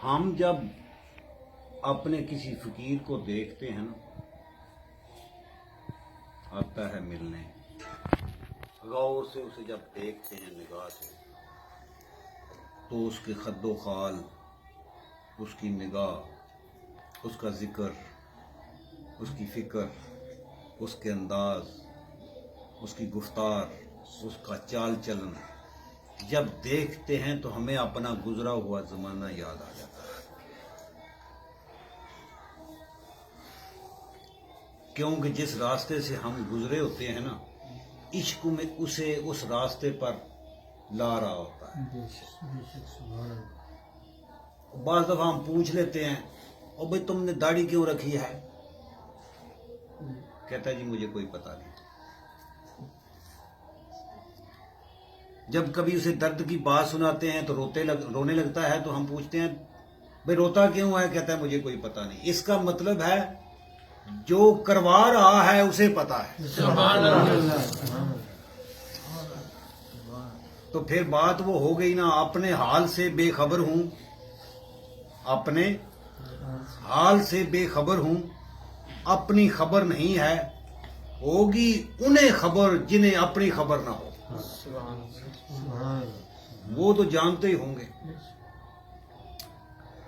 ہم جب اپنے کسی فقیر کو دیکھتے ہیں نا، آتا ہے ملنے، غور سے اسے جب دیکھتے ہیں نگاہ سے، تو اس کے خد و خال، اس کی نگاہ، اس کا ذکر، اس کی فکر، اس کے انداز، اس کی گفتار، اس کا چال چلن جب دیکھتے ہیں تو ہمیں اپنا گزرا ہوا زمانہ یاد آ جاتا ہے، کیونکہ جس راستے سے ہم گزرے ہوتے ہیں نا، عشق میں اسے اس راستے پر لا رہا ہوتا ہے۔ بعض دفعہ ہم پوچھ لیتے ہیں، او بھئی تم نے داڑھی کیوں رکھی ہے؟ کہتا ہے جی مجھے کوئی پتہ نہیں۔ جب کبھی اسے درد کی بات سناتے ہیں تو رونے لگتا ہے، تو ہم پوچھتے ہیں بھئی روتا کیوں ہے؟ کہتا ہے مجھے کوئی پتہ نہیں۔ اس کا مطلب ہے جو کروا رہا ہے اسے پتہ ہے۔ سبحان اللہ۔ تو پھر بات وہ ہو گئی نا، اپنے حال سے بے خبر ہوں، اپنے حال سے بے خبر ہوں، اپنی خبر نہیں ہے، ہوگی انہیں خبر جنہیں اپنی خبر نہ ہو۔ وہ تو جانتے ہی ہوں گے۔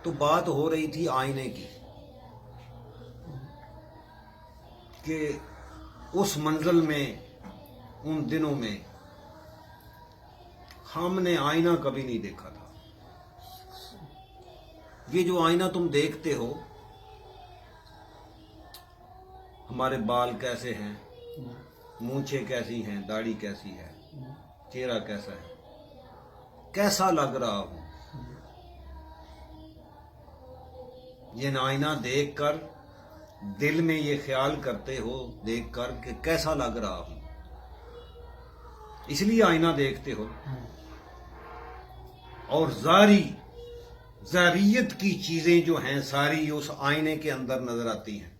تو بات ہو رہی تھی آئینے کی، کہ اس منزل میں، ان دنوں میں ہم نے آئینہ کبھی نہیں دیکھا تھا۔ یہ جو آئینہ تم دیکھتے ہو، ہمارے بال کیسے ہیں، مونچھیں کیسی ہیں، داڑھی کیسی ہے، چہرہ کیسا ہے، کیسا لگ رہا ہوں، یہ آئینہ دیکھ کر دل میں یہ خیال کرتے ہو دیکھ کر کہ کیسا لگ رہا ہوں، اس لیے آئینہ دیکھتے ہو۔ اور ظاہریت کی چیزیں جو ہیں ساری اس آئینے کے اندر نظر آتی ہیں،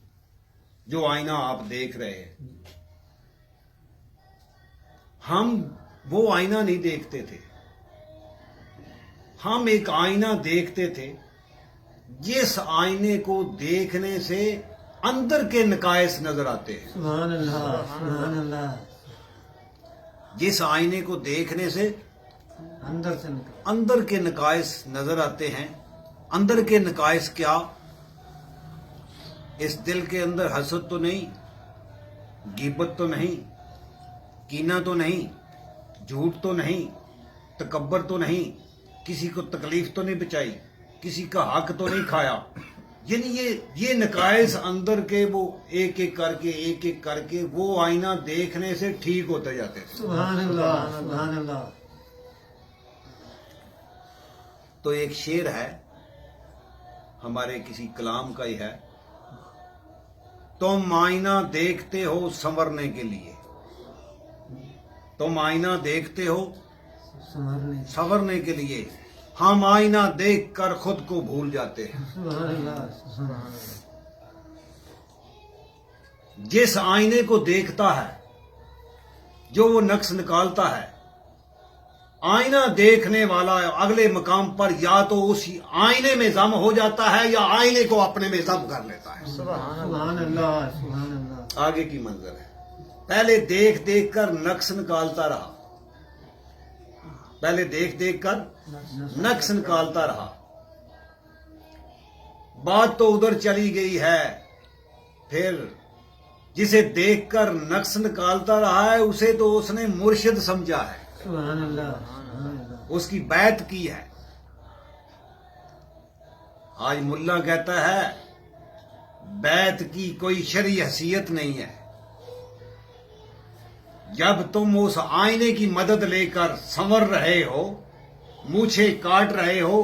جو آئینہ آپ دیکھ رہے ہیں۔ ہم وہ آئینہ نہیں دیکھتے تھے، ہم ایک آئینہ دیکھتے تھے جس آئینے کو دیکھنے سے اندر کے نقائص نظر آتے ہیں۔ سبحان اللہ، سبحان اللہ۔ جس آئینے کو دیکھنے سے اندر سے نکل۔ اندر کے نقائص نظر آتے ہیں۔ اندر کے نقائص کیا؟ اس دل کے اندر حسد تو نہیں، غیبت تو نہیں، کینہ تو نہیں، جھوٹ تو نہیں، تکبر تو نہیں، کسی کو تکلیف تو نہیں بچائی، کسی کا حق تو نہیں کھایا۔ یعنی یہ نقائص اندر کے وہ ایک ایک کر کے وہ آئینہ دیکھنے سے ٹھیک ہوتے جاتے تھے۔ سبحان اللہ، سبحان اللہ۔ تو ایک شعر ہے ہمارے کسی کلام کا ہی ہے، تم آئینہ دیکھتے ہو سنورنے کے لیے، تم آئینہ دیکھتے ہو سنورنے کے لیے، ہم آئینہ دیکھ کر خود کو بھول جاتے ہیں۔ سبحان اللہ، سبحان اللہ۔ جس آئینے کو دیکھتا ہے، جو وہ نقص نکالتا ہے، آئینہ دیکھنے والا اگلے مقام پر یا تو اسی آئینے میں ضم ہو جاتا ہے یا آئینے کو اپنے میں ضم کر لیتا ہے۔ سبحان اللہ، سبحان اللہ۔ آگے کی منظر ہے، پہلے دیکھ دیکھ کر نقص نکالتا رہا، پہلے دیکھ دیکھ کر نقص نکالتا رہا، بات تو ادھر چلی گئی ہے، پھر جسے دیکھ کر نقص نکالتا رہا ہے اسے تو اس نے مرشد سمجھا ہے، سبحان اللہ، سبحان اللہ۔ اس کی بیعت کی ہے۔ آج ملا کہتا ہے بیعت کی کوئی شرعی حیثیت نہیں ہے، جب تم اس آئینے کی مدد لے کر سنور رہے ہو، مونچھیں کاٹ رہے ہو،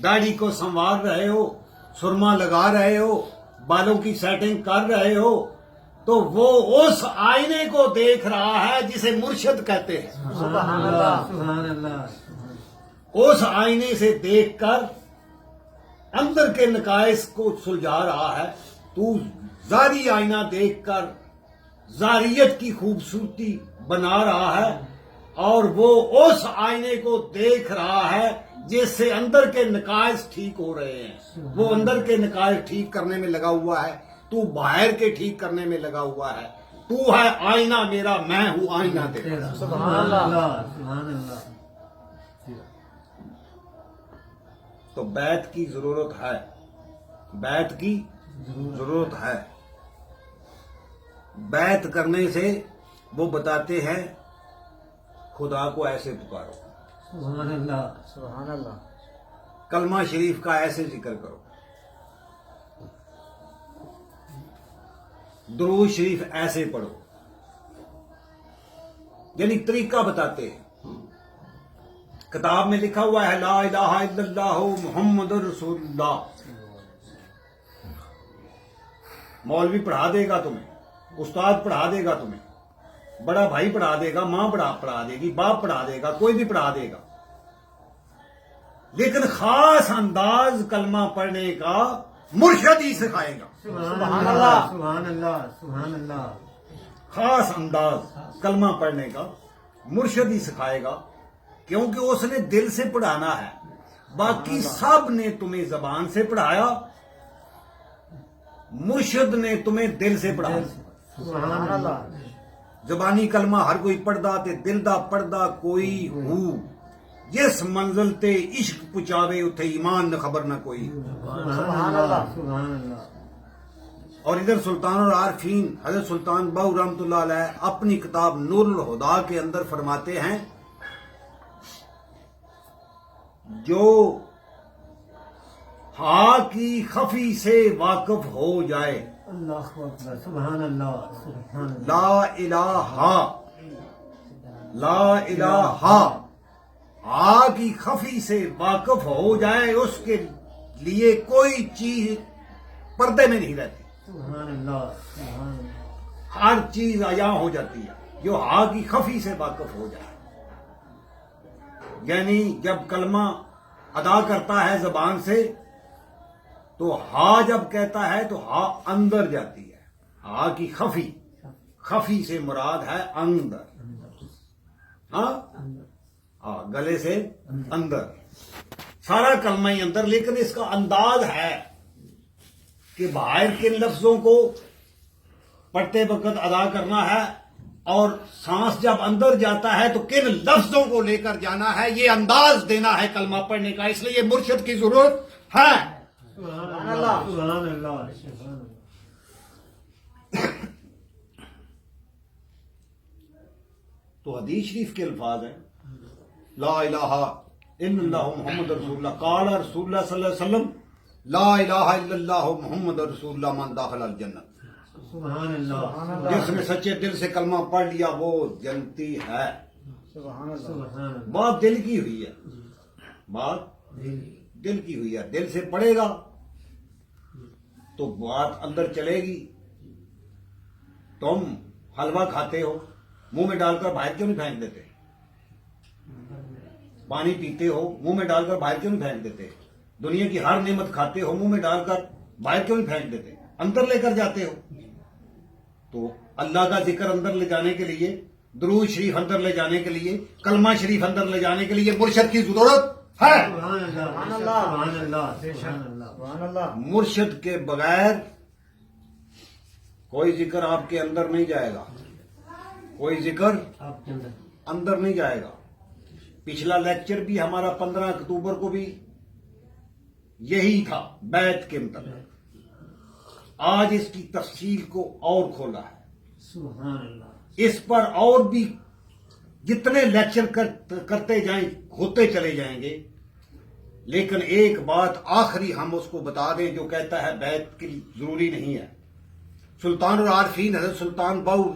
داڑھی کو سنوار رہے ہو، سرما لگا رہے ہو، بالوں کی سیٹنگ کر رہے ہو، تو وہ اس آئینے کو دیکھ رہا ہے جسے مرشد کہتے ہیں۔ سبحان اللہ، سبحان اللہ۔ اس آئینے سے دیکھ کر اندر کے نقائص کو سلجھا رہا ہے، تو ظاہری آئینہ دیکھ کر ظاہریت کی خوبصورتی بنا رہا ہے، اور وہ اس آئینے کو دیکھ رہا ہے جس سے اندر کے نقائص ٹھیک ہو رہے ہیں، وہ اندر کے نقائص ٹھیک کرنے میں لگا ہوا ہے، تو باہر کے ٹھیک کرنے میں لگا ہوا ہے۔ تو ہے آئینہ میرا، میں ہوں آئینہ تیرا۔ سبحان اللہ سبحان اللہ تو بیعت کی ضرورت ہے، بیعت کی ضرورت ہے۔ بیعت کرنے سے وہ بتاتے ہیں خدا کو ایسے پکارو، سبحان اللہ سبحان اللہ کلمہ شریف کا ایسے ذکر کرو، درود شریف ایسے پڑھو، یعنی طریقہ بتاتے ہیں۔ کتاب میں لکھا ہوا ہے لا الہ الا اللہ محمد رسول اللہ، مولوی پڑھا دے گا تمہیں، استاد پڑھا دے گا تمہیں، بڑا بھائی پڑھا دے گا، ماں پڑھا دے گی، باپ پڑھا دے گا، کوئی بھی پڑھا دے گا، لیکن خاص انداز کلمہ پڑھنے کا مرشد ہی سکھائے گا۔ سبحان اللہ سبحان اللہ سبحان اللہ خاص انداز کلمہ پڑھنے کا مرشد ہی سکھائے گا، کیونکہ اس نے دل سے پڑھانا ہے۔ باقی سب نے تمہیں زبان سے پڑھایا، مرشد نے تمہیں دل سے پڑھایا۔ سبحان اللہ زبانی کلمہ ہر کوئی پڑھدا تے دل دا پڑھدا کوئی ہو، جس منزل تے عشق پچاوے اتھے ایمان نہ خبر نہ کوئی۔ سبحان اللہ سبحان اللہ اور ادھر سلطان العارفین حضرت سلطان بہو رحمۃ اللہ علیہ اپنی کتاب نور الہدا کے اندر فرماتے ہیں جو ہا کی خفی سے واقف ہو جائے، اللہ اکبر سبحان اللہ سبحان اللہ لا الہ لا الہ ہا کی خفی سے واقف ہو جائے، اس کے لیے کوئی چیز پردے میں نہیں رہتی، سبحان اللہ سبحان اللہ ہر چیز عیاں ہو جاتی ہے جو ہا کی خفی سے واقف ہو جائے۔ یعنی جب کلمہ ادا کرتا ہے زبان سے تو ہا جب کہتا ہے تو ہا اندر جاتی ہے، ہا کی خفی، خفی سے مراد ہے اندر، ہاں گلے سے اندر، سارا کلمہ ہی اندر، لیکن اس کا انداز ہے کہ باہر کن لفظوں کو پڑھتے وقت ادا کرنا ہے اور سانس جب اندر جاتا ہے تو کن لفظوں کو لے کر جانا ہے، یہ انداز دینا ہے کلمہ پڑھنے کا، اس لیے یہ مرشد کی ضرورت ہے۔ سبحان اللہ سبحان اللہ سبحان اللہ تو حدیث شریف کے الفاظ ہیں لا الہ الا اللہ محمد رسول اللہ، قال رسول اللہ صلی اللہ علیہ وسلم لا الہ الا اللہ محمد رسول اللہ من داخل الجنت، سبحان اللہ جس نے سچے دل سے کلمہ پڑھ لیا وہ جنتی ہے۔ سبحان اللہ سبحان اللہ بات دل کی ہوئی ہے، بات دل کی ہوئی ہے، دل سے پڑھے گا تو بات اندر چلے گی۔ تم حلوہ کھاتے ہو، منہ میں ڈال کر باہر کیوں نہیں پھینک دیتے؟ پانی پیتے ہو، منہ میں ڈال کر باہر کیوں نہیں پھینک دیتے؟ دنیا کی ہر نعمت کھاتے ہو، منہ میں ڈال کر باہر کیوں نہیں پھینک دیتے؟ اندر لے کر جاتے ہو۔ تو اللہ کا ذکر اندر لے جانے کے لیے، درود شریف اندر لے جانے کے لیے، کلمہ شریف اندر لے جانے کے لیے مرشد کی ضرورت ہے۔ سبحان اللہ سبحان اللہ سبحان اللہ سبحان اللہ مرشد کے بغیر کوئی ذکر آپ کے اندر نہیں جائے گا، کوئی ذکر آپ کے اندر اندر نہیں جائے گا۔ پچھلا لیکچر بھی ہمارا 15 اکتوبر کو بھی یہی تھا بیعت کے متعلق، آج اس کی تفصیل کو اور کھولا ہے، سبحان اللہ اس پر اور بھی جتنے لیکچر کرتے جائیں ہوتے چلے جائیں گے، لیکن ایک بات آخری ہم اس کو بتا دیں جو کہتا ہے بیعت کی ضروری نہیں ہے۔ سلطان العارفین حضرت سلطان بہو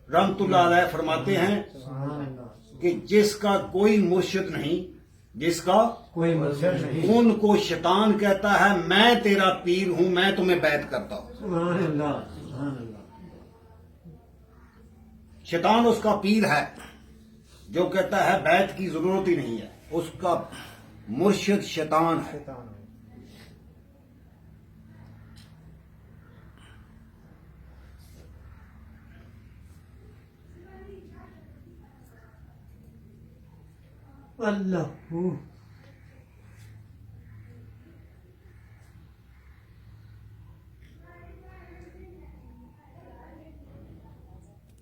رحمۃ اللہ علیہ فرماتے ہیں سبحان اللہ کہ جس کا کوئی مرشد نہیں، جس کا کوئی مرشد نہیں ان کو شیطان کہتا ہے میں تیرا پیر ہوں، میں تمہیں بیعت کرتا ہوں۔ سبحان اللہ سبحان اللہ شیطان اس کا پیر ہے جو کہتا ہے بیعت کی ضرورت ہی نہیں ہے، اس کا مرشد شیطان ہے۔ شیطان اللہ